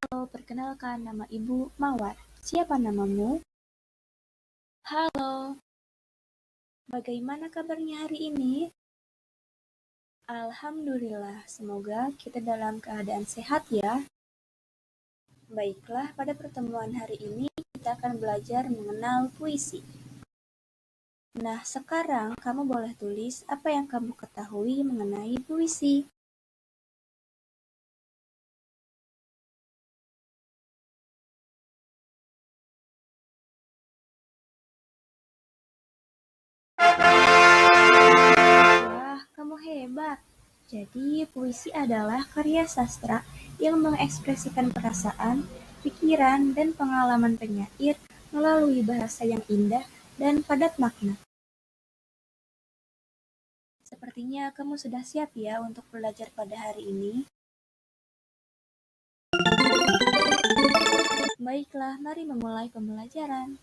Halo, perkenalkan nama Ibu Mawar. Siapa namamu? Halo, bagaimana kabarnya hari ini? Alhamdulillah, semoga kita dalam keadaan sehat ya. Baiklah, pada pertemuan hari ini kita akan belajar mengenal puisi. Nah, sekarang kamu boleh tulis apa yang kamu ketahui mengenai puisi. Wah, kamu hebat. Jadi, puisi adalah karya sastra yang mengekspresikan perasaan, pikiran, dan pengalaman penyair melalui bahasa yang indah dan padat makna. Sepertinya kamu sudah siap ya untuk belajar pada hari ini. Baiklah, mari memulai pembelajaran.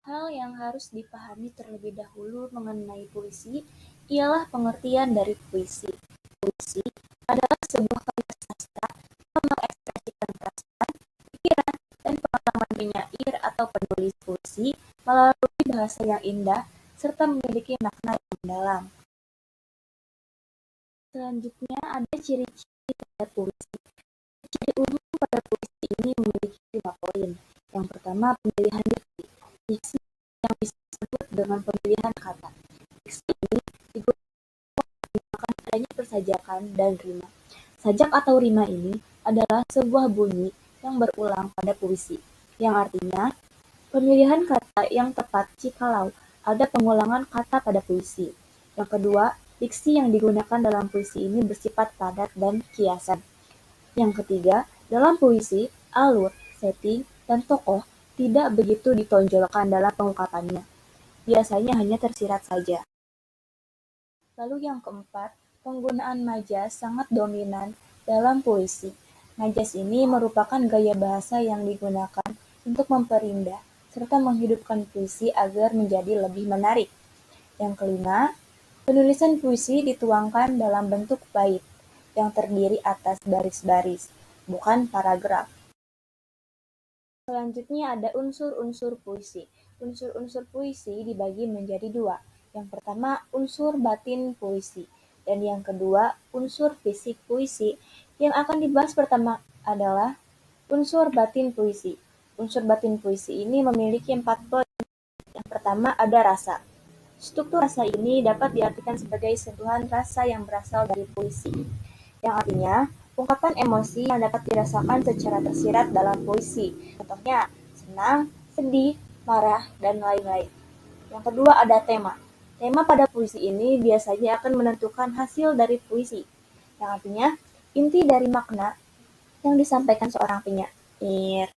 Hal yang harus dipahami terlebih dahulu mengenai puisi ialah pengertian dari puisi. Puisi adalah sebuah karya sastra yang mengekspresikan perasaan, pikiran, dan pengalaman penyair atau penulis puisi melalui bahasa yang indah serta memiliki makna yang mendalam. Selanjutnya ada ciri-ciri pada puisi. Ciri umum pada puisi ini memiliki 5 poin. Yang pertama, pemilihan diksi. Diksi yang bisa disebut dengan pemilihan kata. Diksi ini digunakan adanya persajakan dan rima. Sajak atau rima ini adalah sebuah bunyi yang berulang pada puisi, yang artinya pemilihan kata yang tepat jikalau ada pengulangan kata pada puisi. Yang kedua, diksi yang digunakan dalam puisi ini bersifat padat dan kiasan. Yang ketiga, dalam puisi, alur, setting, dan tokoh tidak begitu ditonjolkan dalam pengungkapannya. Biasanya hanya tersirat saja. Lalu yang keempat, penggunaan majas sangat dominan dalam puisi. Majas ini merupakan gaya bahasa yang digunakan untuk memperindah serta menghidupkan puisi agar menjadi lebih menarik. Yang kelima, penulisan puisi dituangkan dalam bentuk bait yang terdiri atas baris-baris, bukan paragraf. Selanjutnya ada unsur-unsur puisi. Unsur-unsur puisi dibagi menjadi dua. Yang pertama, unsur batin puisi. Dan yang kedua, unsur fisik puisi. Yang akan dibahas pertama adalah unsur batin puisi. Unsur batin puisi ini memiliki 4 poin. Yang pertama ada rasa. Struktur rasa ini dapat diartikan sebagai sentuhan rasa yang berasal dari puisi, yang artinya ungkapan emosi yang dapat dirasakan secara tersirat dalam puisi. Contohnya, senang, sedih, marah, dan lain-lain. Yang kedua ada tema. Tema pada puisi ini biasanya akan menentukan hasil dari puisi, yang artinya inti dari makna yang disampaikan seorang penyair.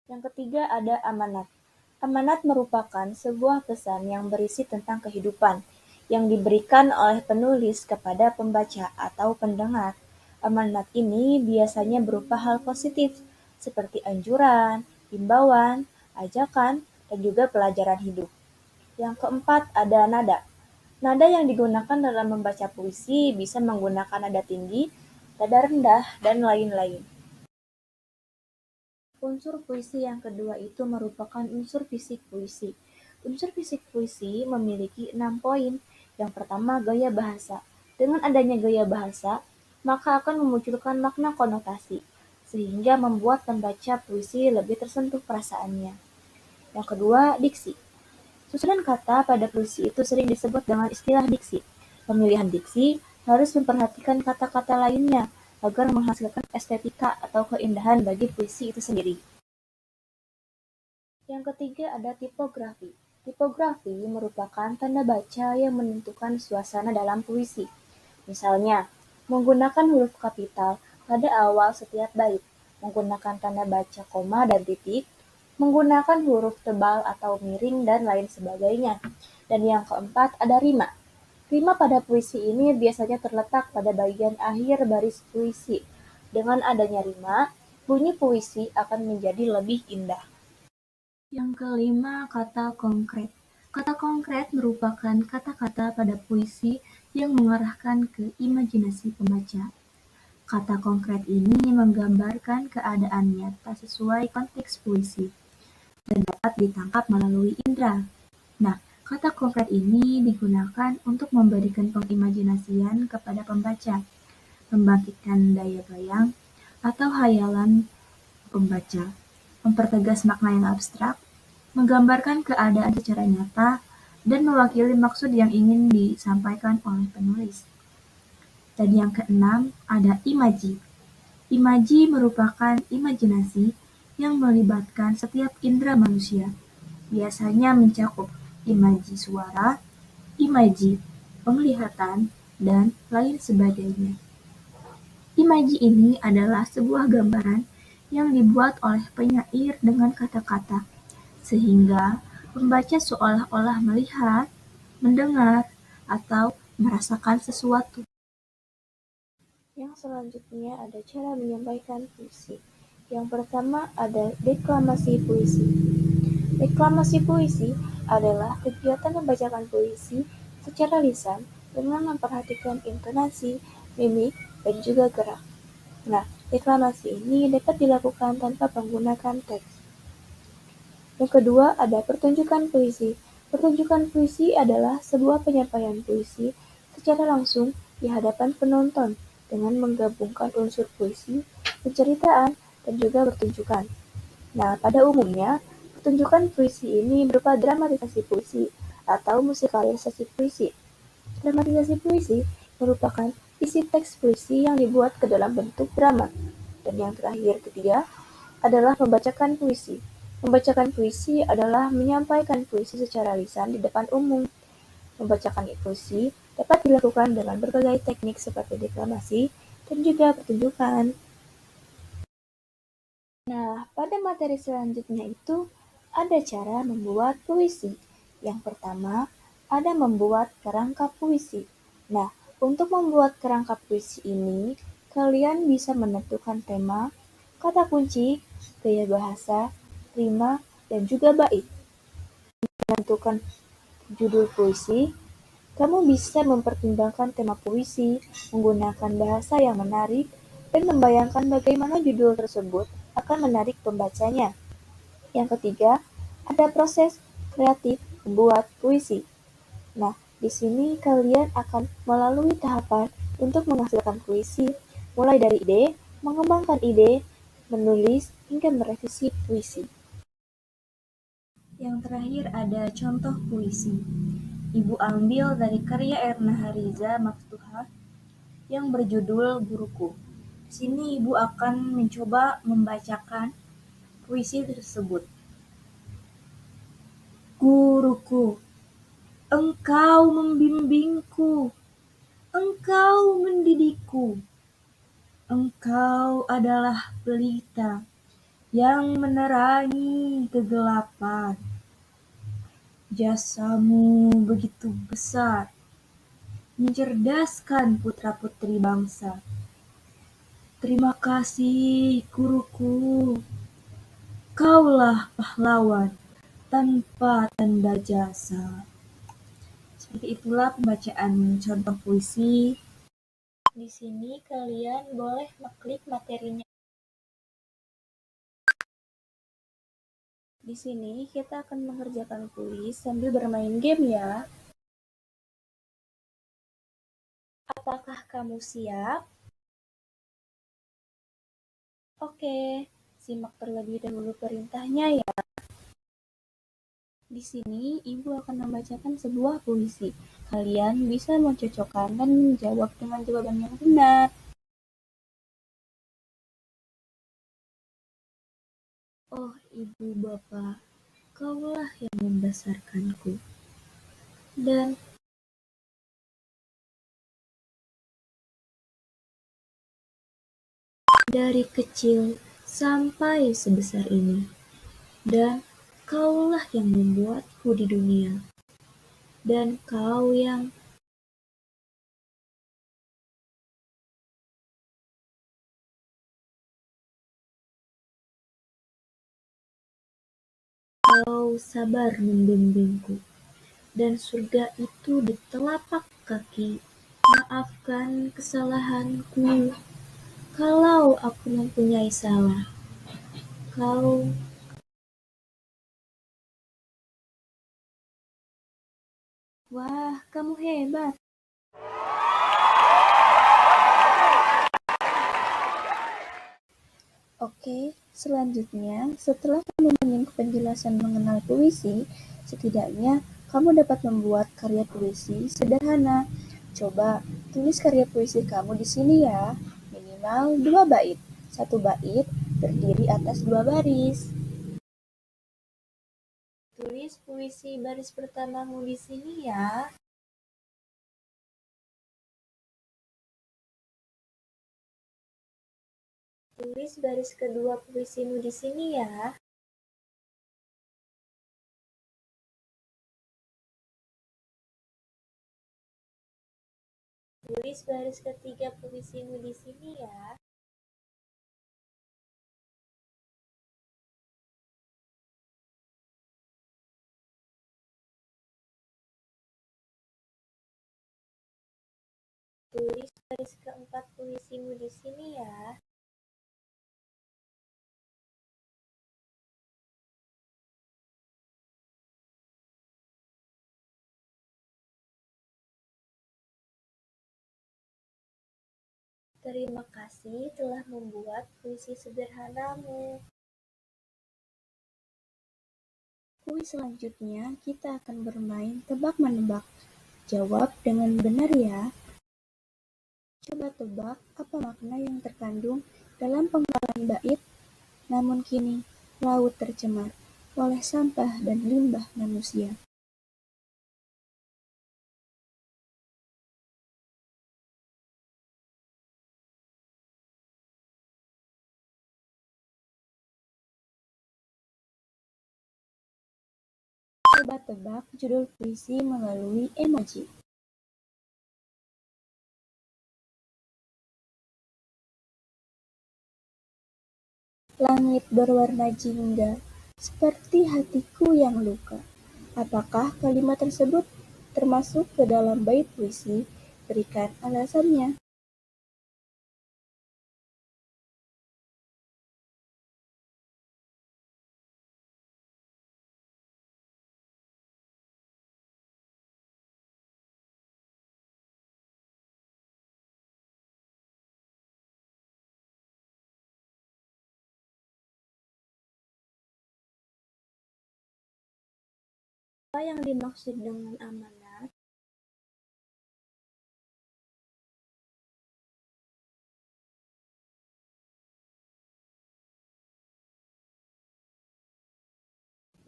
Yang ketiga ada amanat. Amanat merupakan sebuah pesan yang berisi tentang kehidupan yang diberikan oleh penulis kepada pembaca atau pendengar. Amanat ini biasanya berupa hal positif seperti anjuran, himbauan, ajakan, dan juga pelajaran hidup. Yang keempat ada nada. Nada yang digunakan dalam membaca puisi bisa menggunakan nada tinggi, nada rendah, dan lain-lain. Unsur puisi yang kedua itu merupakan unsur fisik puisi. Unsur fisik puisi memiliki 6 poin. Yang pertama, gaya bahasa. Dengan adanya gaya bahasa, maka akan memunculkan makna konotasi, sehingga membuat pembaca puisi lebih tersentuh perasaannya. Yang kedua, diksi. Susunan kata pada puisi itu sering disebut dengan istilah diksi. Pemilihan diksi harus memperhatikan kata-kata lainnya agar menghasilkan estetika atau keindahan bagi puisi itu sendiri. Yang ketiga ada tipografi. Tipografi merupakan tanda baca yang menentukan suasana dalam puisi. Misalnya, menggunakan huruf kapital pada awal setiap bait, menggunakan tanda baca koma dan titik, menggunakan huruf tebal atau miring, dan lain sebagainya. Dan yang keempat ada rima. Rima pada puisi ini biasanya terletak pada bagian akhir baris puisi. Dengan adanya rima, bunyi puisi akan menjadi lebih indah. Yang kelima, kata konkret. Kata konkret merupakan kata-kata pada puisi yang mengarahkan ke imajinasi pembaca. Kata konkret ini menggambarkan keadaan nyata sesuai konteks puisi dan dapat ditangkap melalui indera. Nah, kata konkret ini digunakan untuk memberikan pengimajinasian kepada pembaca, membangkitkan daya bayang atau hayalan pembaca, mempertegas makna yang abstrak, menggambarkan keadaan secara nyata, dan mewakili maksud yang ingin disampaikan oleh penulis. Dan yang keenam, ada imaji. Imaji merupakan imajinasi yang melibatkan setiap indera manusia, biasanya mencakup imaji suara, imaji penglihatan, dan lain sebagainya. Imaji ini adalah sebuah gambaran yang dibuat oleh penyair dengan kata-kata, sehingga pembaca seolah-olah melihat, mendengar, atau merasakan sesuatu. Yang selanjutnya ada cara menyampaikan puisi. Yang pertama ada deklamasi puisi. Deklamasi puisi adalah kegiatan membacakan puisi secara lisan dengan memperhatikan intonasi, mimik, dan juga gerak. Nah, deklamasi ini dapat dilakukan tanpa menggunakan teks. Yang kedua ada pertunjukan puisi. Pertunjukan puisi adalah sebuah penyampaian puisi secara langsung di hadapan penonton dengan menggabungkan unsur puisi, penceritaan, dan juga pertunjukan. Nah, pada umumnya, pertunjukan puisi ini berupa dramatisasi puisi atau musikalisasi puisi. Dramatisasi puisi merupakan isi teks puisi yang dibuat ke dalam bentuk drama. Dan yang terakhir ketiga adalah membacakan puisi. Membacakan puisi adalah menyampaikan puisi secara lisan di depan umum. Membacakan puisi dapat dilakukan dengan berbagai teknik seperti deklamasi dan juga pertunjukan. Nah, pada materi selanjutnya itu ada cara membuat puisi. Yang pertama, ada membuat kerangka puisi. Nah, untuk membuat kerangka puisi ini, kalian bisa menentukan tema, kata kunci, gaya bahasa, rima, dan juga bait. Menentukan judul puisi, kamu bisa mempertimbangkan tema puisi, menggunakan bahasa yang menarik, dan membayangkan bagaimana judul tersebut akan menarik pembacanya. Yang ketiga, ada proses kreatif membuat puisi. Nah, di sini kalian akan melalui tahapan untuk menghasilkan puisi, mulai dari ide, mengembangkan ide, menulis, hingga merevisi puisi. Yang terakhir ada contoh puisi. Ibu ambil dari karya Erna Hariza Maftuhah yang berjudul Guruku. Di sini ibu akan mencoba membacakan puisi tersebut. Guruku, engkau membimbingku, engkau mendidikku, engkau adalah pelita yang menerangi kegelapan. Jasamu begitu besar, mencerdaskan putra-putri bangsa. Terima kasih, guruku. Kaulah pahlawan tanpa tanda jasa. Seperti itulah pembacaan contoh puisi. Di sini kalian boleh mengklik materinya. Di sini kita akan mengerjakan kuis sambil bermain game ya. Apakah kamu siap? Oke, simak terlebih dahulu perintahnya ya. Di sini ibu akan membacakan sebuah puisi. Kalian bisa mencocokkan dan menjawab dengan jawaban yang benar. Oh, ibu bapak, kaulah yang membesarkanku. Dan dari kecil sampai sebesar ini. Dan kaulah yang membuatku di dunia. Dan kau yang kau sabar membimbingku. Dan surga itu di telapak kaki Maafkan kesalahanku kalau aku mempunyai salah. Kau Wah, kamu hebat. Oke, selanjutnya, setelah kamu menyimak penjelasan mengenal puisi, setidaknya kamu dapat membuat karya puisi sederhana. Coba tulis karya puisi kamu di sini ya, minimal 2 bait. Satu bait terdiri atas 2 baris. Tulis puisi baris pertamamu di sini ya. Tulis baris kedua puisimu di sini ya. Tulis baris ketiga puisimu di sini ya. Tulis baris keempat puisimu di sini ya. Terima kasih telah membuat puisi sederhanamu. Kuis selanjutnya kita akan bermain tebak-menebak. Jawab dengan benar ya. Coba tebak apa makna yang terkandung dalam penggalan bait. Namun kini, laut tercemar oleh sampah dan limbah manusia. Coba tebak judul puisi melalui emoji. Langit berwarna jingga, seperti hatiku yang luka. Apakah kalimat tersebut termasuk ke dalam bait puisi? Berikan alasannya. Apa yang dimaksud dengan amanat?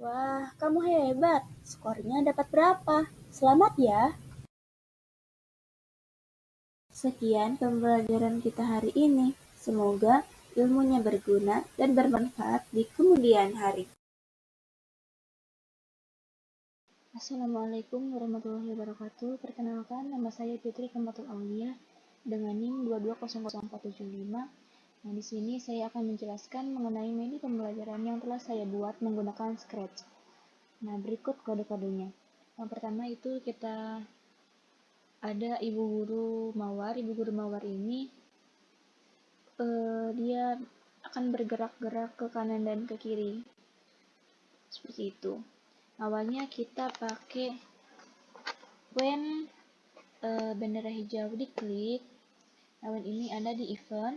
Wah, kamu hebat. Skornya dapat berapa? Selamat ya. Sekian pembelajaran kita hari ini. Semoga ilmunya berguna dan bermanfaat di kemudian hari. Assalamualaikum warahmatullahi wabarakatuh. Perkenalkan, nama saya Fitri Kamatul Aulia dengan NIM 2200475. Nah, di sini saya akan menjelaskan mengenai menu pembelajaran yang telah saya buat menggunakan Scratch. Nah, berikut kode-kodenya. Yang pertama itu kita ada Ibu Guru Mawar. Ibu Guru Mawar ini dia akan bergerak-gerak ke kanan dan ke kiri. Seperti itu. Awalnya kita pakai when bendera hijau diklik. When ini ada di event.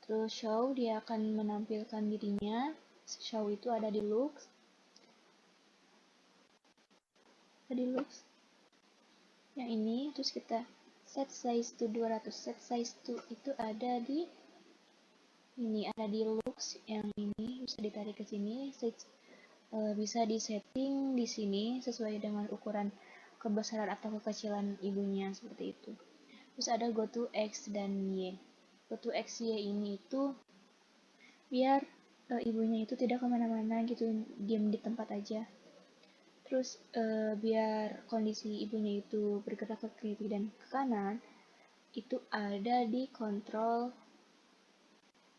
Terus show, dia akan menampilkan dirinya. Show itu ada di looks. Yang ini, terus kita set size to 200. Set size to itu ada di ini, ada di looks. Yang ini bisa ditarik ke sini. Bisa disetting di sini sesuai dengan ukuran kebesaran atau kekecilan ibunya, seperti itu. Terus ada go to X dan Y. Go to X, Y ini itu biar ibunya itu tidak kemana-mana gitu, diam di tempat aja. Terus biar kondisi ibunya itu bergerak ke kiri dan ke kanan, itu ada di kontrol.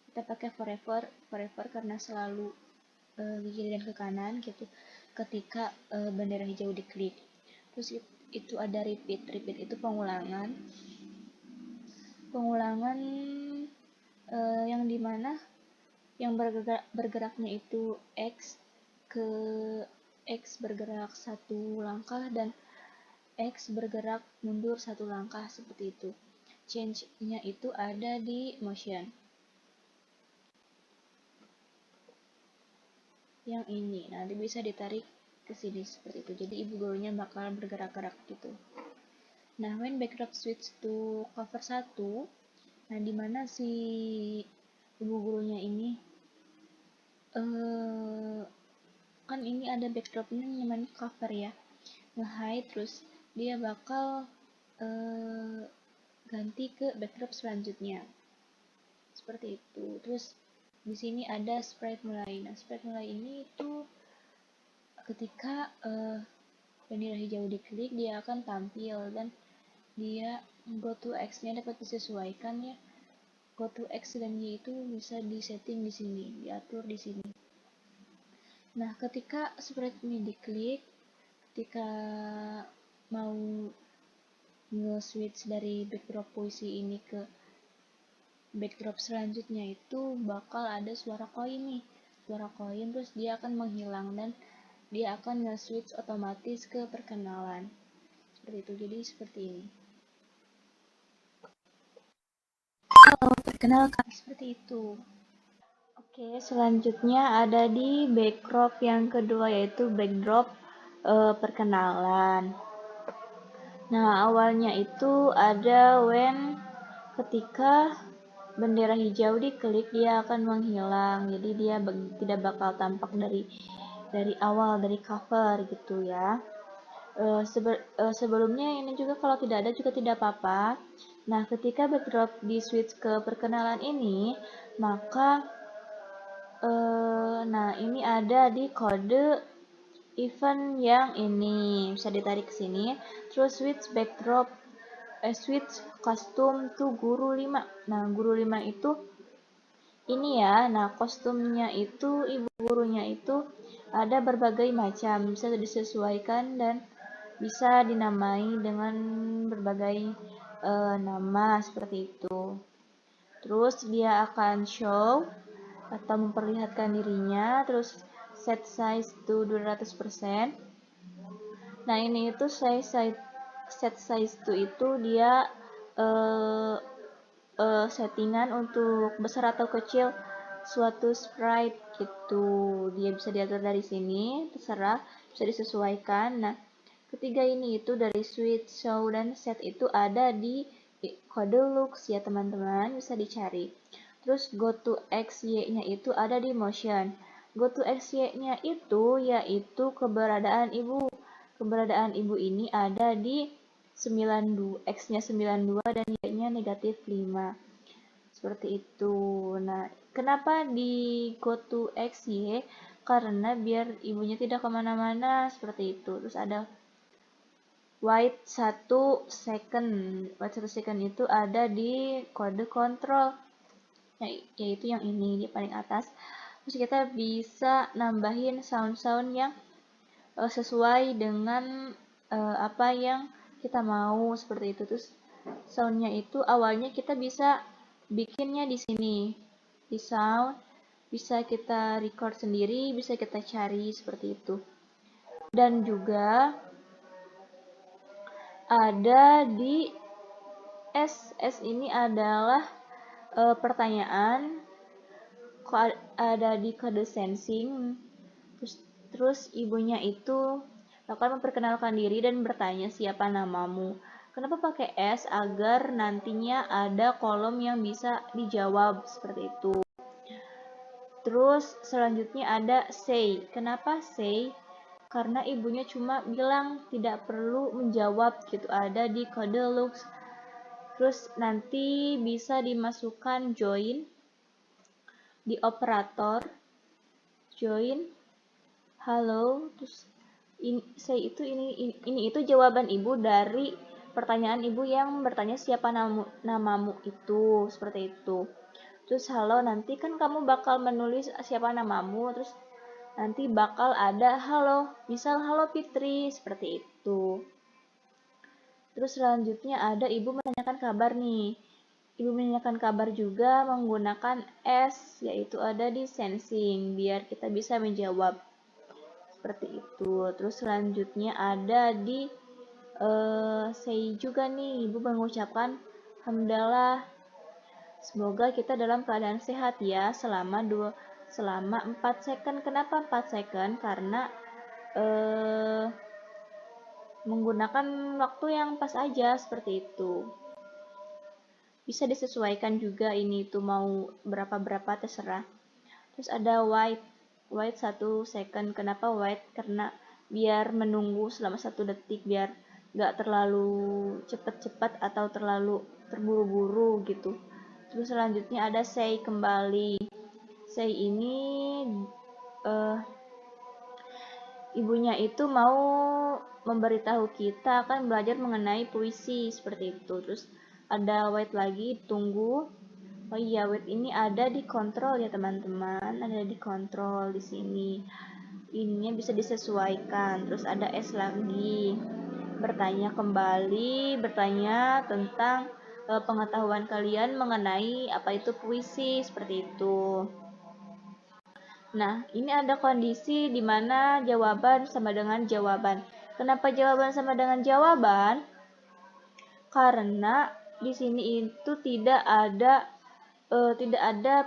Kita pakai forever karena selalu ke kiri dan ke kanan gitu ketika bendera hijau diklik. Terus itu ada repeat. Repeat itu pengulangan yang dimana yang bergeraknya itu X ke X bergerak satu langkah dan X bergerak mundur satu langkah, seperti itu. Change-nya itu ada di motion. Yang ini, nanti bisa ditarik ke sini seperti itu. Jadi ibu gurunya bakal bergerak-gerak gitu. Nah, when backdrop switch to cover 1, nah dimana si ibu gurunya ini kan ini ada backdropnya namanya cover ya, nge-hide, terus dia bakal ganti ke backdrop selanjutnya seperti itu. Terus di sini ada sprite mulai. Nah, sprite mulai ini itu ketika bendera hijau diklik dia akan tampil dan dia go to X-nya dapat disesuaikan ya. Go to X dan Y itu bisa disetting di sini, diatur di sini. Nah, ketika sprite ini diklik, ketika mau nge-switch dari backdrop puisi ini ke backdrop selanjutnya itu bakal ada suara koin nih. Suara koin, terus dia akan menghilang dan dia akan nge-switch otomatis ke perkenalan. Seperti itu, jadi seperti ini. Halo, perkenalkan. Seperti itu. Oke, selanjutnya ada di backdrop yang kedua yaitu backdrop perkenalan. Nah, awalnya itu ada when ketika bendera hijau diklik dia akan menghilang. Jadi dia tidak bakal tampak dari awal, dari cover gitu ya. Sebelumnya ini juga kalau tidak ada juga tidak apa-apa. Nah, ketika backdrop di switch ke perkenalan ini, maka nah ini ada di kode event yang ini bisa ditarik ke sini. Terus switch custom to guru 5. Nah, guru 5 itu ini ya. Nah, kostumnya itu ibu gurunya itu ada berbagai macam, bisa disesuaikan dan bisa dinamai dengan berbagai nama seperti itu. Terus dia akan show atau memperlihatkan dirinya, terus set size to 200%. Nah, ini itu set size to itu dia settingan untuk besar atau kecil suatu sprite gitu. Dia bisa diatur dari sini, terserah, bisa disesuaikan. Nah, ketiga ini itu dari switch, show, dan set itu ada di kode looks ya teman-teman, bisa dicari. Terus go to X, Y-nya itu ada di motion. Go to X, Y-nya itu yaitu keberadaan ibu. Keberadaan ibu ini ada di 92, X-nya 92 dan Y-nya negatif 5. Seperti itu. Nah, kenapa di go to X, Y? Karena biar ibunya tidak kemana-mana, seperti itu. Terus ada wait 1 second. Wait 1 second itu ada di kode kontrol, yaitu yang ini di paling atas. Terus kita bisa nambahin sound-sound yang sesuai dengan apa yang kita mau, seperti itu. Terus soundnya itu awalnya kita bisa bikinnya di sini di sound, bisa kita record sendiri, bisa kita cari seperti itu. Dan juga ada di S ini adalah pertanyaan, ada di kode sensing. Terus ibunya itu akan memperkenalkan diri dan bertanya siapa namamu. Kenapa pakai S? Agar nantinya ada kolom yang bisa dijawab seperti itu. Terus selanjutnya ada say. Kenapa say? Karena ibunya cuma bilang, tidak perlu menjawab gitu, ada di kode looks. Terus nanti bisa dimasukkan join di operator join halo, terus ini itu jawaban ibu dari pertanyaan ibu yang bertanya siapa namamu itu, seperti itu. Terus halo, nanti kan kamu bakal menulis siapa namamu, terus nanti bakal ada halo, misal halo Fitri, seperti itu. Terus selanjutnya ada ibu menanyakan kabar nih. Ibu menanyakan kabar juga menggunakan S, yaitu ada di sensing, biar kita bisa menjawab. Seperti itu. Terus selanjutnya ada di say juga nih, ibu mengucapkan hamdalah. Semoga kita dalam keadaan sehat ya selama 4 second. Kenapa 4 second? Karena menggunakan waktu yang pas aja seperti itu. Bisa disesuaikan juga ini tuh mau berapa terserah. Terus ada wait 1 second. Kenapa wait? Karena biar menunggu selama 1 detik biar gak terlalu cepet-cepet atau terlalu terburu-buru gitu. Terus selanjutnya ada say kembali. Say ini ibunya itu mau memberitahu kita akan belajar mengenai puisi seperti itu. Terus ada wait lagi, tunggu. Oh iya, wait ini ada di kontrol ya teman-teman, ada di kontrol di sini. Ininya bisa disesuaikan. Terus ada S lagi, bertanya kembali, bertanya tentang pengetahuan kalian mengenai apa itu puisi seperti itu. Nah, ini ada kondisi di mana jawaban sama dengan jawaban. Kenapa jawaban sama dengan jawaban? Karena di sini itu tidak ada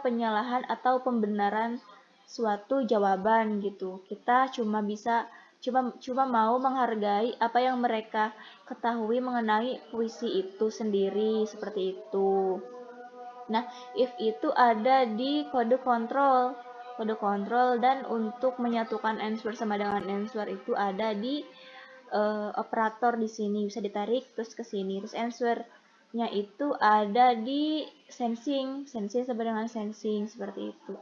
penyalahan atau pembenaran suatu jawaban gitu. Kita cuma mau menghargai apa yang mereka ketahui mengenai puisi itu sendiri seperti itu. Nah, if itu ada di kode kontrol. Kode kontrol dan untuk menyatukan answer sama dengan answer itu ada di operator di sini, bisa ditarik terus ke sini. Terus answer-nya itu ada di sensing sama dengan sensing seperti itu.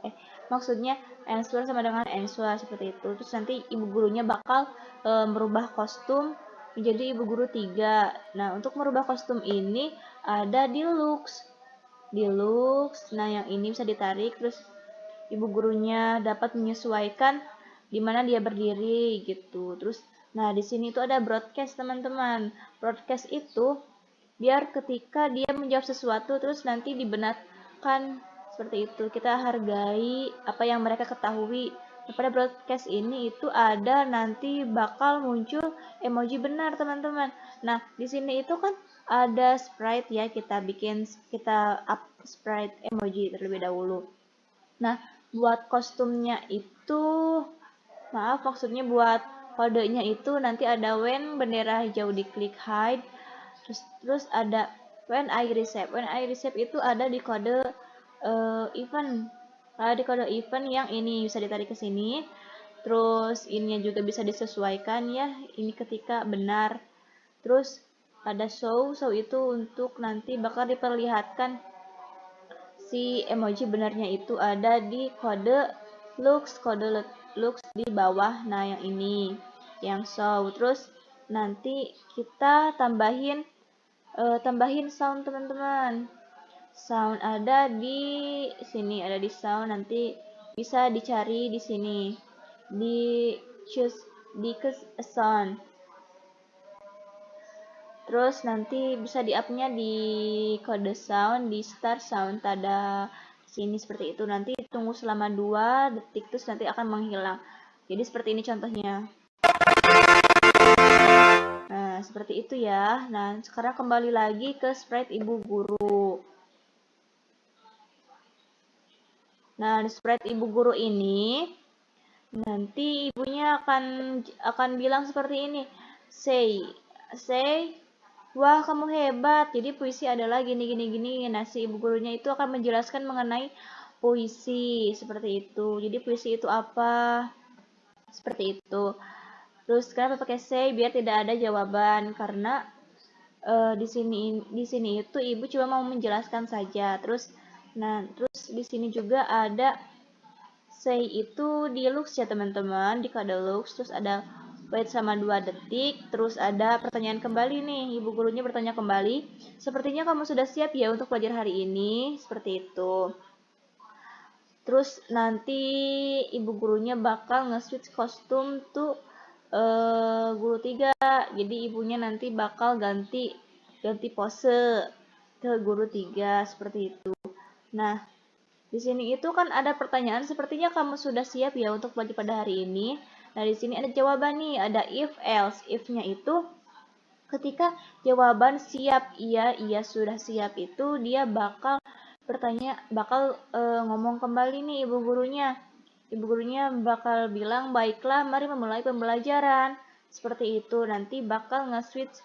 Maksudnya answer sama dengan answer seperti itu. Terus nanti ibu gurunya bakal merubah kostum menjadi ibu guru 3. Nah, untuk merubah kostum ini ada di looks. Nah yang ini bisa ditarik terus ibu gurunya dapat menyesuaikan di mana dia berdiri gitu. Terus nah di sini itu ada broadcast teman-teman. Broadcast itu biar ketika dia menjawab sesuatu terus nanti dibenarkan seperti itu. Kita hargai apa yang mereka ketahui. Pada broadcast ini itu ada nanti bakal muncul emoji benar teman-teman. Nah di sini itu kan ada sprite ya, kita up sprite emoji terlebih dahulu. Nah buat kostumnya itu maksudnya buat kodenya itu nanti ada when bendera hijau diklik hide, terus ada when I receive itu ada di kode event. Di kode event yang ini bisa ditarik ke sini. Terus ininya juga bisa disesuaikan ya, ini ketika benar. Terus ada show itu untuk nanti bakal diperlihatkan si emoji benarnya itu ada di kode looks di bawah. Nah yang ini yang show. Terus nanti kita tambahin sound teman-teman. Sound ada di sini, ada di sound, nanti bisa dicari di sini di choose a sound. Terus nanti bisa di up-nya di kode sound, di start sound ada sini seperti itu. Nanti tunggu selama 2 detik terus nanti akan menghilang. Jadi seperti ini contohnya. Nah, seperti itu ya. Nah, sekarang kembali lagi ke sprite ibu guru. Nah, di sprite ibu guru ini nanti ibunya akan bilang seperti ini. Say, wah kamu hebat. Jadi puisi adalah gini. Nah, si ibu gurunya itu akan menjelaskan mengenai puisi seperti itu. Jadi puisi itu apa? Seperti itu. Terus kenapa pakai say biar tidak ada jawaban karena di sini itu ibu cuma mau menjelaskan saja. Terus di sini juga ada say itu di looks ya teman-teman, di kode looks. Terus ada wait sama 2 detik. Terus ada pertanyaan kembali nih, ibu gurunya bertanya kembali, sepertinya kamu sudah siap ya untuk belajar hari ini, seperti itu. Terus nanti ibu gurunya bakal nge-switch kostum tuh guru 3. Jadi ibunya nanti bakal ganti pose ke guru 3 seperti itu. Nah, di sini itu kan ada pertanyaan, sepertinya kamu sudah siap ya untuk belajar pada hari ini. Nah, di sini ada jawaban nih, ada if else. If-nya itu ketika jawaban siap, iya sudah siap itu dia bakal ngomong kembali nih ibu gurunya. Ibu gurunya bakal bilang, "Baiklah, mari memulai pembelajaran." Seperti itu. Nanti bakal nge-switch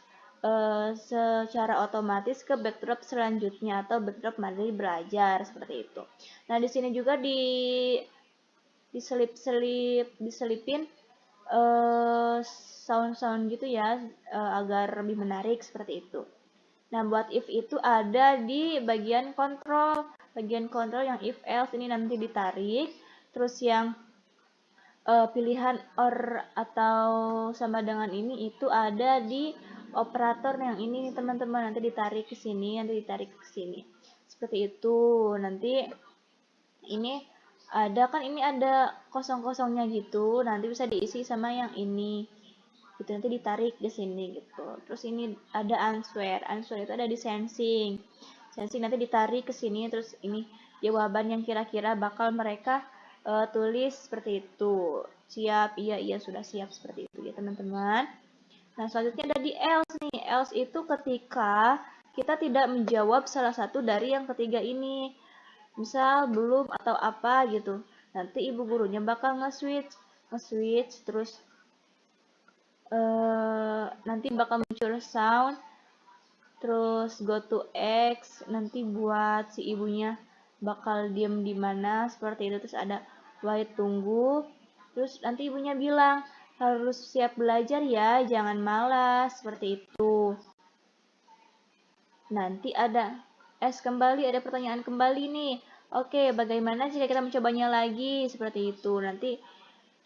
secara otomatis ke backdrop selanjutnya atau backdrop mari belajar seperti itu. Nah, di sini juga diselipin sound-sound gitu ya, agar lebih menarik seperti itu. Nah, buat if itu ada di bagian kontrol. Bagian kontrol yang if else ini nanti ditarik. Terus yang pilihan or atau sama dengan ini itu ada di operator yang ini teman-teman, nanti ditarik ke sini, seperti itu. Nanti ini ada kan, ini ada kosong-kosongnya gitu, nanti bisa diisi sama yang ini gitu, nanti ditarik ke sini gitu. Terus ini ada answer itu ada di sensing nanti ditarik ke sini. Terus ini jawaban yang kira-kira bakal mereka tulis seperti itu. Siap, iya sudah siap, seperti itu ya teman-teman. Nah, selanjutnya ada di else nih. Else itu ketika kita tidak menjawab salah satu dari yang ketiga ini. Misal belum atau apa gitu. Nanti ibu gurunya bakal nge-switch terus nanti bakal muncul sound, terus go to X, nanti buat si ibunya bakal diem di mana seperti itu. Terus ada wait tunggu, terus nanti ibunya bilang harus siap belajar ya, jangan malas, seperti itu. Nanti ada kembali, ada pertanyaan kembali nih. Oke, bagaimana jika kita mencobanya lagi, seperti itu. Nanti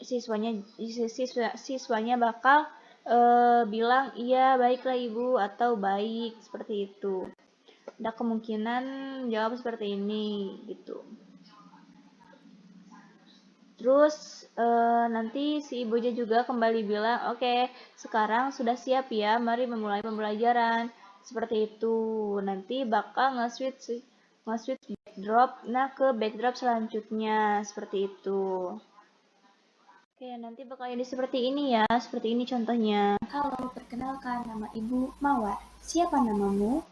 siswanya bakal bilang iya baiklah ibu atau baik, seperti itu. Ada kemungkinan jawab seperti ini gitu. Terus nanti si ibunya juga kembali bilang, oke, sekarang sudah siap ya, mari memulai pembelajaran. Seperti itu. Nanti bakal nge-switch backdrop ke backdrop selanjutnya, seperti itu. Oke, nanti bakal jadi seperti ini ya, seperti ini contohnya. Halo, perkenalkan, nama Ibu Mawar. Siapa namamu?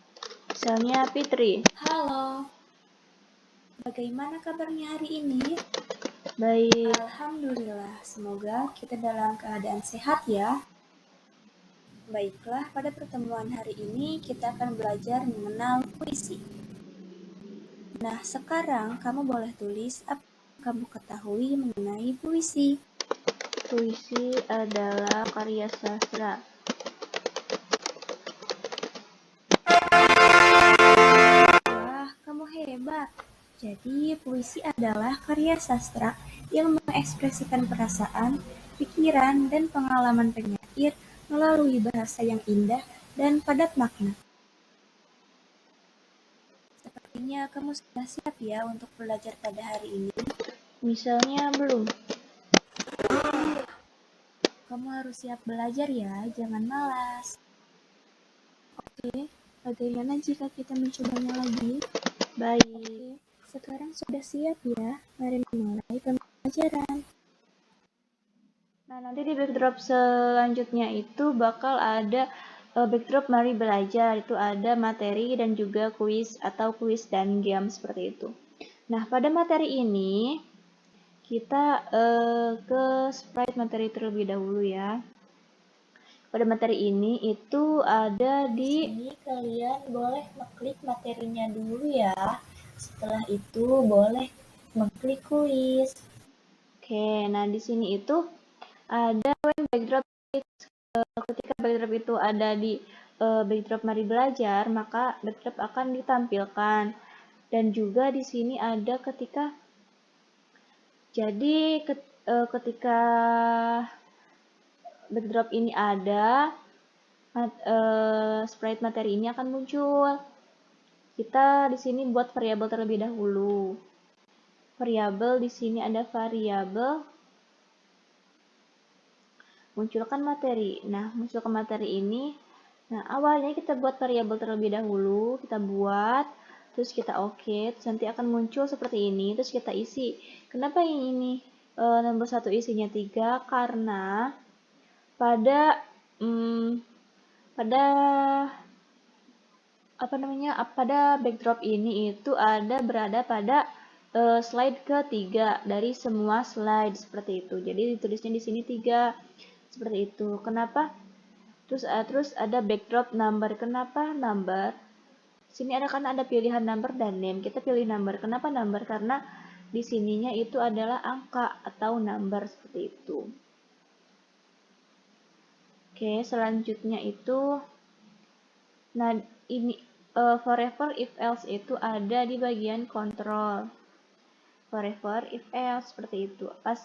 Misalnya Fitri. Halo. Bagaimana kabarnya hari ini? Baik. Alhamdulillah, semoga kita dalam keadaan sehat ya. Baiklah, pada pertemuan hari ini kita akan belajar mengenal puisi. Nah, sekarang kamu boleh tulis apa yang kamu ketahui mengenai puisi. Puisi adalah karya sastra. Wah, kamu hebat. Jadi, puisi adalah karya sastra yang mengekspresikan perasaan, pikiran, dan pengalaman penyair melalui bahasa yang indah dan padat makna. Sepertinya kamu sudah siap ya untuk belajar pada hari ini. Misalnya belum. Kamu harus siap belajar ya, jangan malas. Oke, bagaimana jika kita mencobanya lagi? Baik. Oke, sekarang sudah siap ya, mari memulai pembelajaran. Nah, nanti di backdrop selanjutnya itu bakal ada backdrop mari belajar. Itu ada materi dan juga kuis atau kuis dan game seperti itu. Nah, pada materi ini kita ke sprite materi terlebih dahulu ya. Pada materi ini itu ada Di sini kalian boleh mengklik materinya dulu ya. Setelah itu boleh mengklik kuis. Oke, nah di sini itu ada when backdrop, ketika backdrop itu ada di backdrop mari belajar, maka backdrop akan ditampilkan. Dan juga di sini ada ketika ketika backdrop ini ada, sprite materi ini akan muncul. Kita di sini buat variabel terlebih dahulu. Variabel di sini ada variabel munculkan materi. Nah, munculkan materi ini, nah awalnya kita buat variabel terlebih dahulu, kita buat, terus kita oke, terus nanti akan muncul seperti ini, terus kita isi. Kenapa ini nomor 1 isinya 3? Karena pada pada pada backdrop ini itu berada pada slide ketiga dari semua slide seperti itu. Jadi ditulisnya di sini 3 seperti itu. Kenapa? Terus ada backdrop number. Kenapa number? Sini karena ada pilihan number dan name. Kita pilih number. Kenapa number? Karena di sininya itu adalah angka atau number seperti itu. Oke, selanjutnya itu, nah ini forever if else itu ada di bagian control. Forever if else seperti itu. Pas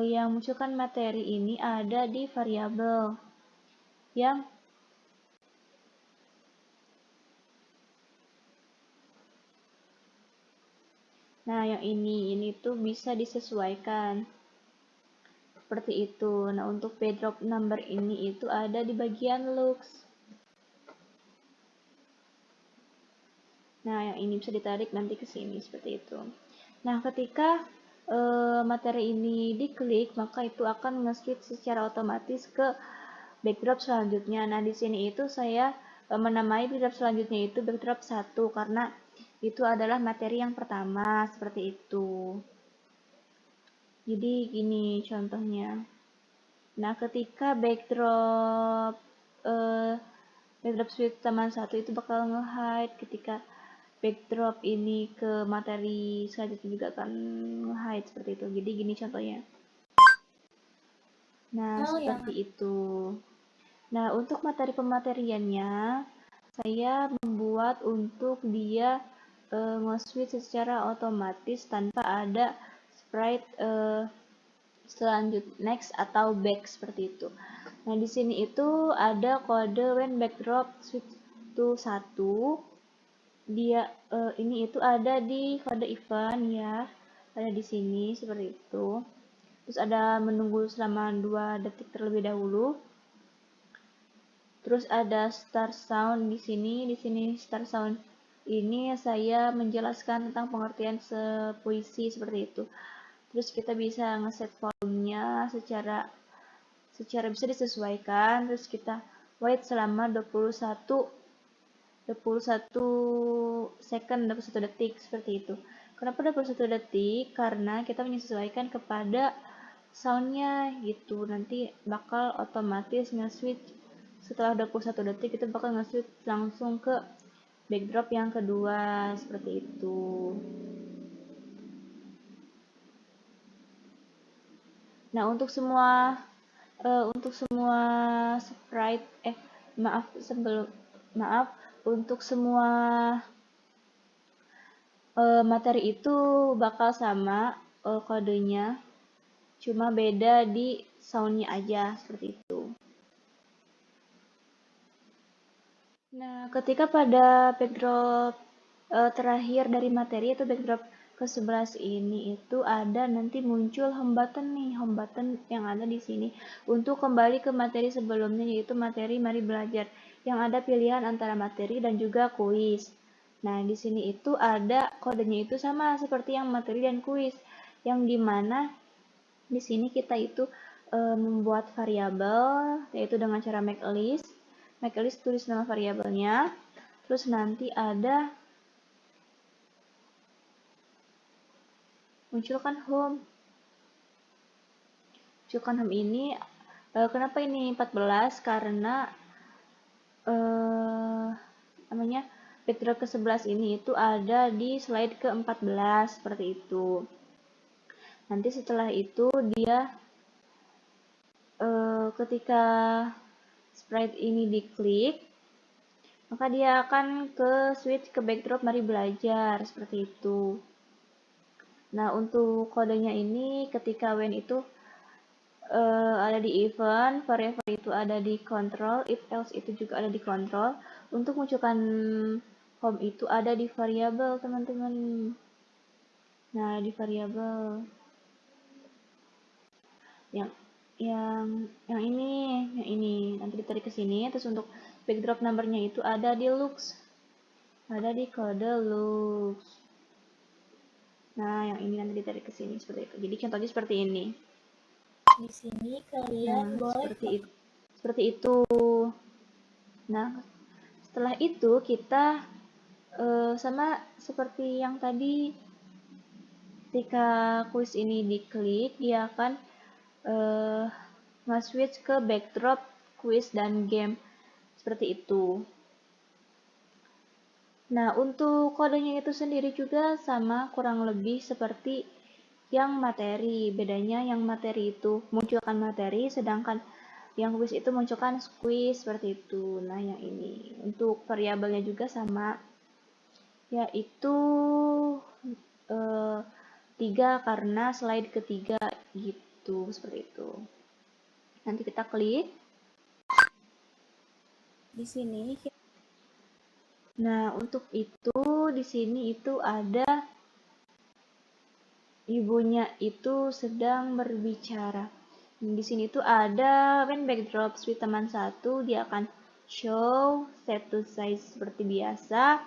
yang munculkan materi ini ada di variabel yang yang ini tuh bisa disesuaikan seperti itu. Nah, untuk backdrop number ini itu ada di bagian looks. Nah, yang ini bisa ditarik nanti ke sini seperti itu. Nah, ketika materi ini diklik, maka itu akan nge-switch secara otomatis ke backdrop selanjutnya. Nah, di sini itu saya menamai backdrop selanjutnya itu backdrop 1 karena itu adalah materi yang pertama seperti itu. Jadi gini contohnya. Nah, ketika backdrop switch teman 1 itu bakal nge-hide, ketika backdrop ini ke materi selanjutnya juga akan nge-hide seperti itu. Jadi gini contohnya. Nah, seperti itu. Nah, untuk materi pemateriannya saya membuat untuk dia nge-switch secara otomatis tanpa ada sprite next atau back seperti itu. Nah, di sini itu ada kode when backdrop switch to 1. Dia ini itu ada di kode event ya. Ada di sini seperti itu. Terus ada menunggu selama 2 detik terlebih dahulu. Terus ada start sound di sini. Di sini start sound ini saya menjelaskan tentang pengertian puisi seperti itu. Terus kita bisa ngeset volumenya secara bisa disesuaikan. Terus kita wait selama 21 second, 21 detik seperti itu. Kenapa 21 detik? Karena kita menyesuaikan kepada soundnya gitu. Nanti bakal otomatis nge-switch setelah 21 detik kita bakal nge-switch langsung ke backdrop yang kedua seperti itu. Nah, untuk semua sprite untuk semua materi itu bakal sama kodenya, cuma beda di soundnya aja seperti itu. Nah, ketika pada backdrop terakhir dari materi atau backdrop ke-11 ini itu ada nanti muncul home button nih, home button yang ada di sini untuk kembali ke materi sebelumnya, yaitu materi mari belajar yang ada pilihan antara materi dan juga kuis. Nah, di sini itu ada kodenya itu sama seperti yang materi dan kuis, yang dimana di sini kita itu membuat variabel yaitu dengan cara make list tulis nama variabelnya, terus nanti ada munculkan home ini. Kenapa ini 14? Karena backdrop ke-11 ini itu ada di slide ke-14 seperti itu. Nanti setelah itu dia ketika sprite ini diklik, maka dia akan switch ke backdrop mari belajar seperti itu. Nah, untuk kodenya ini ketika when itu ada di event, forever itu ada di control, if else itu juga ada di control. Untuk munculkan home itu ada di variabel, teman-teman. Nah, di variabel yang ini nanti ditarik ke sini. Terus untuk backdrop numbernya itu ada di looks, ada di kode looks. Nah, yang ini nanti ditarik ke sini seperti itu. Jadi contohnya seperti ini. Di sini kalian boleh seperti itu. Nah, setelah itu kita sama seperti yang tadi, ketika kuis ini diklik, dia akan nge-switch ke backdrop, quiz, dan game. Seperti itu. Nah, untuk kodenya itu sendiri juga sama kurang lebih seperti yang materi. Bedanya yang materi itu munculkan materi, sedangkan yang quiz itu munculkan quiz seperti itu. Nah, yang ini untuk variabelnya juga sama, yaitu 3 karena slide ketiga gitu, seperti itu. Nanti kita klik. di sini. Nah, untuk itu di sini itu ada ibunya itu sedang berbicara. Di sini tuh ada when backdrop with teman satu, dia akan show set to size seperti biasa.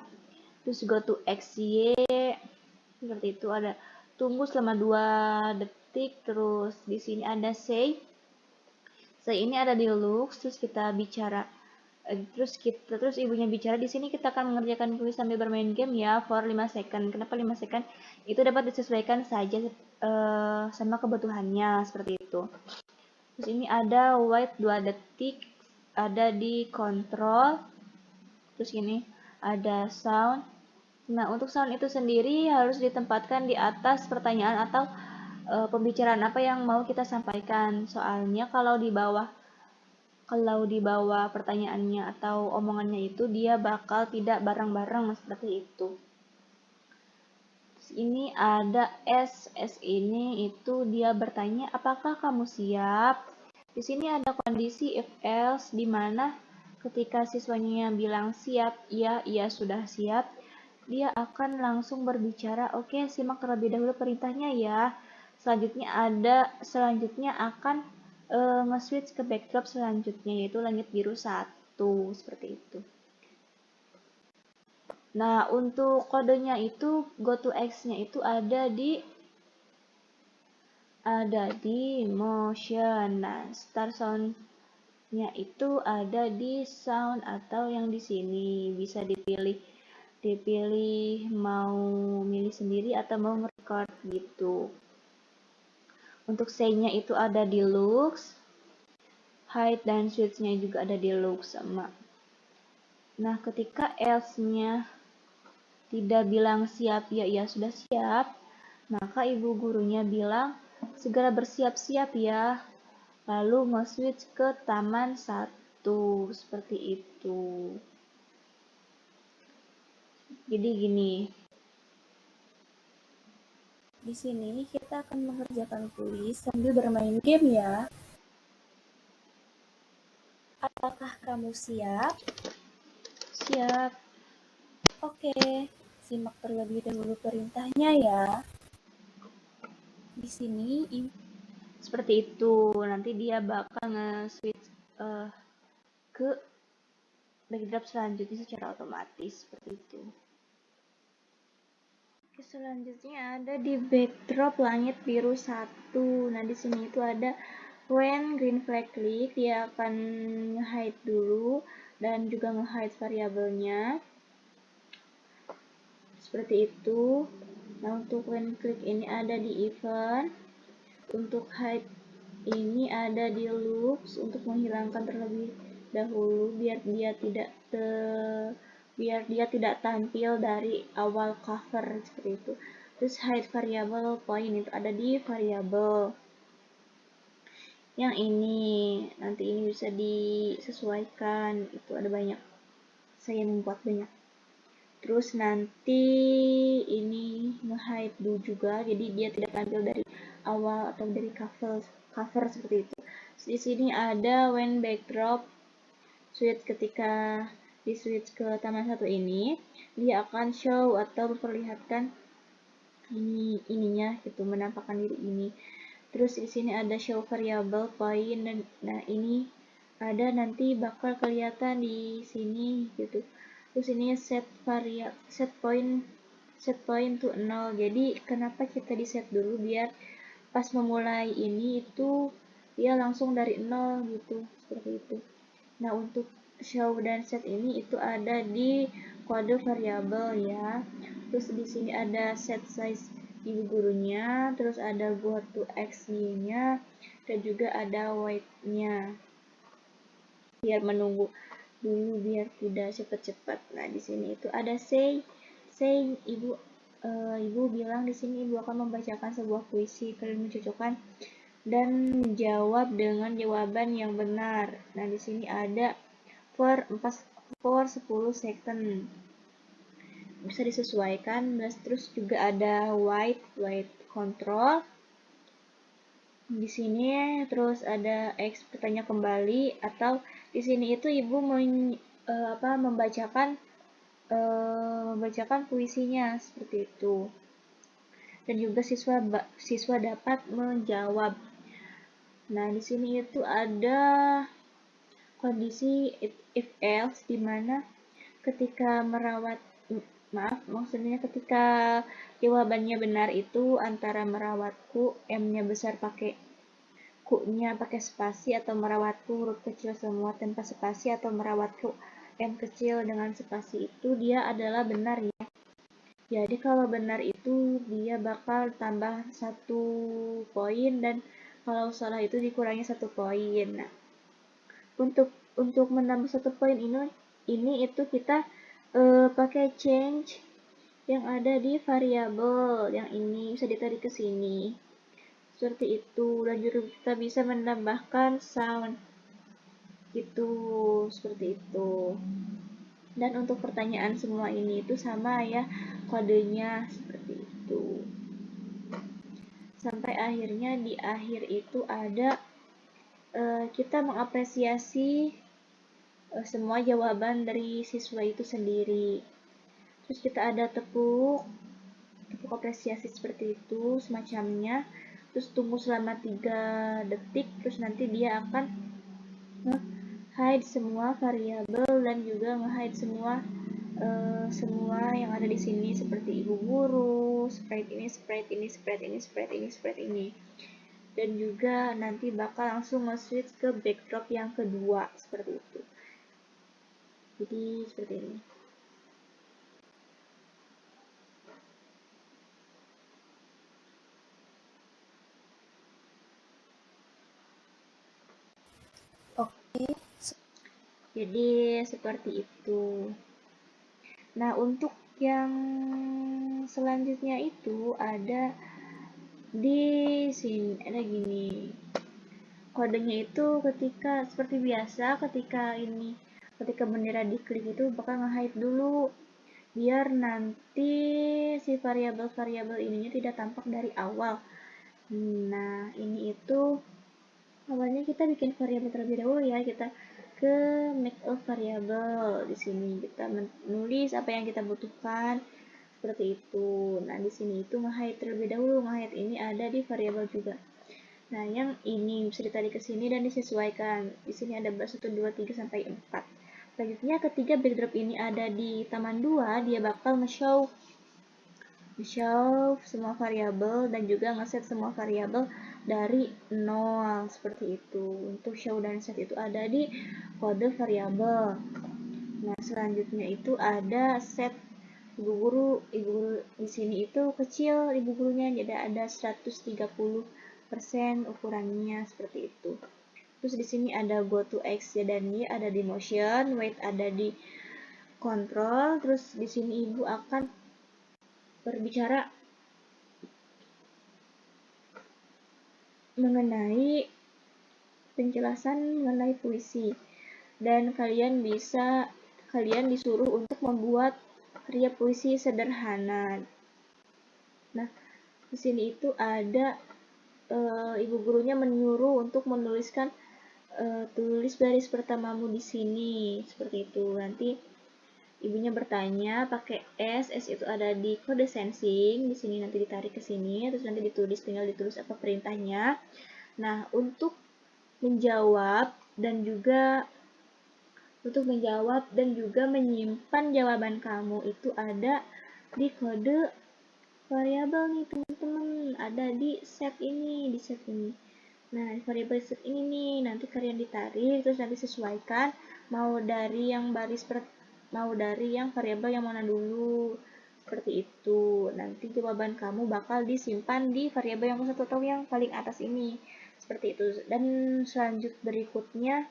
Terus go to XY seperti itu, ada tunggu selama 2 detik. Terus di sini ada say ini ada di looks. Terus kita bicara, terus ibunya bicara. Di sini kita akan mengerjakan kuis sambil bermain game ya for 5 second. Kenapa 5 second? Itu dapat disesuaikan saja sama kebutuhannya seperti itu. Terus ini ada wait 2 detik, ada di control. Terus ini ada sound. Nah, untuk sound itu sendiri harus ditempatkan di atas pertanyaan atau pembicaraan apa yang mau kita sampaikan. Soalnya kalau di bawah pertanyaannya atau omongannya itu dia bakal tidak bareng-bareng seperti itu. Terus ini ada S ini itu dia bertanya apakah kamu siap. Di sini ada kondisi if else di mana ketika siswanya bilang siap, iya sudah siap, dia akan langsung berbicara. Oke, simak terlebih dahulu perintahnya ya. Selanjutnya akan nge-switch ke backdrop selanjutnya, yaitu langit biru 1 seperti itu. Nah, untuk kodenya itu go to X-nya itu ada di motion. Nah, start sound-nya itu ada di sound atau yang di sini. Bisa dipilih mau milih sendiri atau mau nge-record gitu. Untuk say-nya itu ada di looks, hide dan switch-nya juga ada di looks sama. Nah, ketika else-nya tidak bilang siap, ya sudah siap, maka ibu gurunya bilang segera bersiap-siap ya, lalu nge-switch ke taman 1 seperti itu. Jadi gini, Di sini kita akan mengerjakan kuis sambil bermain game ya. Apakah kamu siap? Siap. Oke, simak terlebih dahulu perintahnya ya. Di sini seperti itu. Nanti dia bakal nge-switch ke backdrop selanjutnya secara otomatis seperti itu. Oke, selanjutnya ada di backdrop langit biru 1. Nah, di sini itu ada when green flag click, dia akan nge-hide dulu dan juga nge-hide variabelnya. Seperti itu. Nah, untuk when click ini ada di event. Untuk hide ini ada di loops untuk menghilangkan terlebih dahulu biar dia tidak tampil dari awal cover seperti itu. Terus hide variable point itu ada di variable. Yang ini nanti ini bisa disesuaikan, itu ada banyak. Saya membuat banyak. Terus nanti ini nge-hide dulu juga, jadi dia tidak tampil dari awal atau dari cover seperti itu. Di sini ada when backdrop switch, ketika di switch ke taman 1 ini, dia akan show atau memperlihatkan ininya gitu, menampakkan diri ini. Terus di sini ada show variable point, dan nah ini ada nanti bakal kelihatan di sini gitu. Terus ini set point to 0. Jadi kenapa kita di set dulu biar pas memulai ini itu dia langsung dari 0 gitu, seperti itu. Nah, untuk show dan set ini itu ada di kode variabel ya. Terus di sini ada set size ibu gurunya, terus ada go to x-nya, dan juga ada wait-nya. Biar menunggu dulu biar tidak cepat-cepat. Nah, di sini itu ada say ibu bilang di sini ibu akan membacakan sebuah puisi, kalian mencocokkan dan menjawab dengan jawaban yang benar. Nah, di sini ada for 10 second. Bisa disesuaikan, terus juga ada wait control. Di sini terus ada X bertanya kembali, atau di sini itu ibu membacakan puisinya seperti itu. Dan juga siswa dapat menjawab. Nah, di sini itu ada kondisi if else, di mana ketika maksudnya ketika jawabannya benar itu antara merawatku M-nya besar pakai ku-nya pakai spasi, atau merawatku huruf kecil semua tanpa spasi, atau merawatku M kecil dengan spasi, itu dia adalah benar ya. Jadi kalau benar itu dia bakal tambah 1 poin, dan kalau salah itu dikurangi 1 poin. Nah, untuk menambah 1 poin ini itu kita pakai change yang ada di variabel yang ini, bisa ditarik ke sini seperti itu. Dan juga kita bisa menambahkan sound itu seperti itu. Dan untuk pertanyaan semua ini itu sama ya kodenya, seperti itu. Sampai akhirnya di akhir itu ada kita mengapresiasi semua jawaban dari siswa itu sendiri. Terus kita ada tepuk apresiasi seperti itu semacamnya. Terus tunggu selama 3 detik, terus nanti dia akan hide semua variabel dan juga nge-hide semua yang ada di sini, seperti ibu guru, sprite ini. Dan juga nanti bakal langsung nge-switch ke backdrop yang kedua, seperti itu. Jadi seperti ini. Oke, Jadi seperti itu. Nah, untuk yang selanjutnya itu ada di sini, ada gini. Kodenya itu ketika seperti biasa, ketika bendera diklik itu bakal nge-hide dulu biar nanti si variabel-variabel ininya tidak tampak dari awal. Nah, ini itu awalnya kita bikin variabel terlebih dahulu ya. Kita ke make a variable, di sini kita menulis apa yang kita butuhkan seperti itu. Nah, di sini itu nge-hide terlebih dahulu. Nge-hide ini ada di variabel juga. Nah, yang ini bisa ditarik ke sini dan disesuaikan. Di sini ada 1, 2, 3 sampai 4. Selanjutnya ketika backdrop ini ada di taman 2, dia bakal nge-show semua variabel dan juga nge-set semua variabel dari 0, seperti itu. Untuk show dan set itu ada di kode variabel. Nah, selanjutnya itu ada set ibu guru di sini itu kecil ibu gurunya, jadi ada 130% ukurannya, seperti itu. Terus di sini ada go to x dan y ada di motion, wait ada di control. Terus di sini ibu akan berbicara mengenai penjelasan mengenai puisi, dan kalian disuruh untuk membuat karya puisi sederhana. Nah, di sini itu ada ibu gurunya menyuruh untuk menuliskan tulis baris pertamamu di sini, seperti itu. Nanti Ibunya bertanya pakai S itu ada di kode sensing, di sini nanti ditarik ke sini, terus nanti ditulis, tinggal ditulis apa perintahnya. Nah, untuk menjawab dan juga menyimpan jawaban kamu itu ada di kode variabel nih teman-teman, ada di set ini, Nah, variabel set ini nih, nanti kalian ditarik, terus nanti sesuaikan mau dari yang variabel yang mana dulu. Seperti itu. Nanti jawaban kamu bakal disimpan di variabel yang satu atau yang paling atas ini. Seperti itu. Dan selanjut berikutnya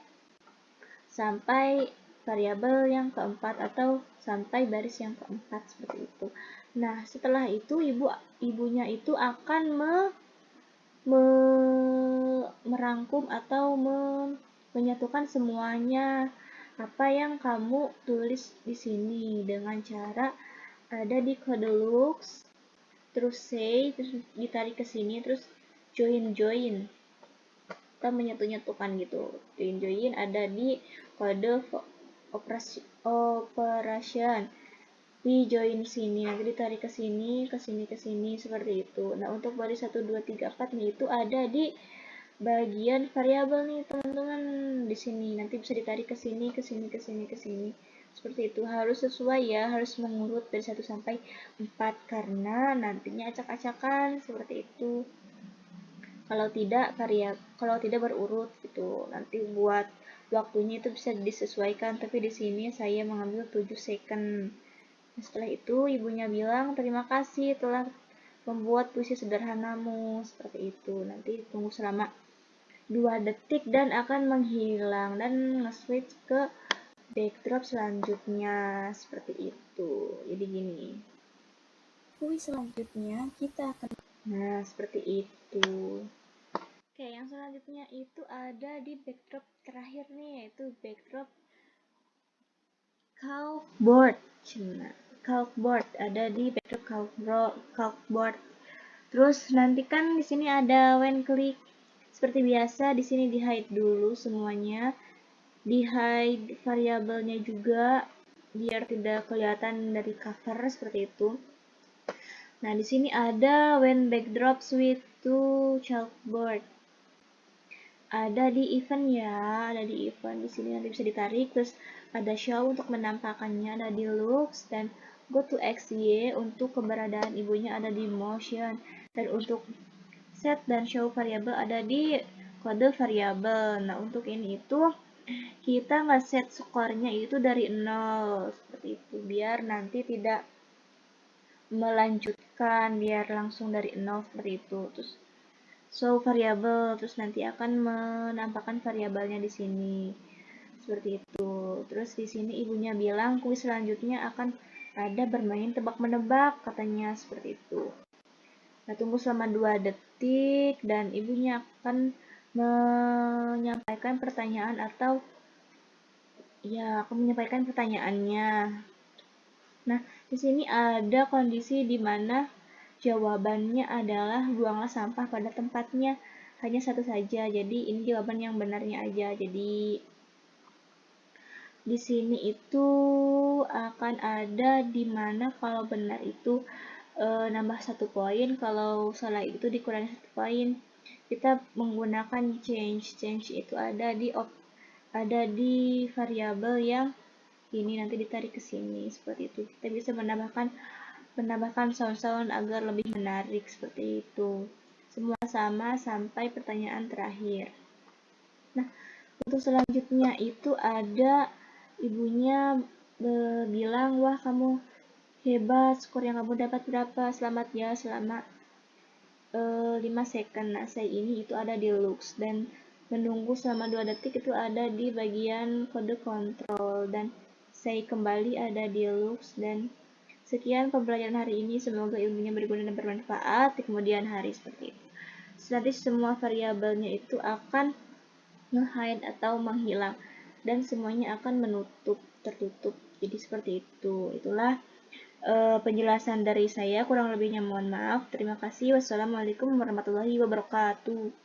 sampai variabel yang keempat atau sampai baris yang keempat seperti itu. Nah, setelah itu ibunya itu akan merangkum atau menyatukan semuanya apa yang kamu tulis di sini dengan cara ada di kode looks, terus say, terus ditarik ke sini, terus join. Kita menyatukan gitu. Join ada di kode operation. Di join sini, nanti ditarik ke sini, seperti itu. Nah, untuk baris 1, 2, 3, 4 nih itu ada di bagian variabel nih, teman-teman. Di sini nanti bisa ditarik ke sini. Seperti itu. Harus sesuai ya, harus mengurut dari 1 sampai 4 karena nantinya acak-acakan seperti itu. Kalau tidak berurut gitu. Nanti buat waktunya itu bisa disesuaikan, tapi di sini saya mengambil 7 second. Setelah itu ibunya bilang, terima kasih telah membuat puisi sederhanamu. Seperti itu. Nanti tunggu selama 2 detik dan akan menghilang dan nge-switch ke backdrop selanjutnya. Seperti itu. Jadi gini. Kuis selanjutnya kita akan Nah, seperti itu. Oke, yang selanjutnya itu ada di backdrop terakhir nih, yaitu backdrop Chalkboard. Nah, Chalkboard ada di backdrop Chalkboard. Terus nanti kan di sini ada when click. Seperti biasa di sini di hide dulu semuanya. Di hide variabelnya juga biar tidak kelihatan dari cover seperti itu. Nah, di sini ada when backdrop switch to chalkboard. Ada di event ya, di sini nanti bisa ditarik, terus ada show untuk menampakkannya, ada di looks, dan go to XY untuk keberadaan ibunya ada di motion, dan untuk set dan show variabel ada di kode variabel. Nah, untuk ini itu kita nge-set skornya itu dari 0 seperti itu, biar nanti tidak melanjutkan, biar langsung dari 0 seperti itu. Terus show variabel, terus nanti akan menampakkan variabelnya di sini. Seperti itu. Terus di sini ibunya bilang kuis selanjutnya akan ada bermain tebak-menebak, katanya seperti itu. Nah, tunggu selama 2 detik dan ibunya akan menyampaikan pertanyaan atau akan menyampaikan pertanyaannya. Nah, di sini ada kondisi di mana jawabannya adalah buanglah sampah pada tempatnya. Hanya satu saja. Jadi ini jawaban yang benarnya aja. Jadi di sini itu akan ada di mana kalau benar itu nambah 1 poin, kalau salah itu dikurangi 1 poin. Kita menggunakan change. Change itu ada di variabel yang ini nanti ditarik ke sini seperti itu. Kita bisa menambahkan sound-sound agar lebih menarik seperti itu. Semua sama sampai pertanyaan terakhir. Nah, untuk selanjutnya itu ada ibunya bilang, wah kamu hebat, skor yang kamu dapat berapa? Selamat ya, selama 5 second. Nah, saya ini itu ada di looks dan menunggu selama 2 detik itu ada di bagian kode kontrol dan saya kembali ada di looks dan sekian pembelajaran hari ini, semoga ilmunya berguna dan bermanfaat di kemudian hari seperti itu. Nanti semua variabelnya itu akan nge-hide atau menghilang dan semuanya akan tertutup. Jadi seperti itu. Itulah penjelasan dari saya, kurang lebihnya mohon maaf. Terima kasih. Wassalamualaikum warahmatullahi wabarakatuh.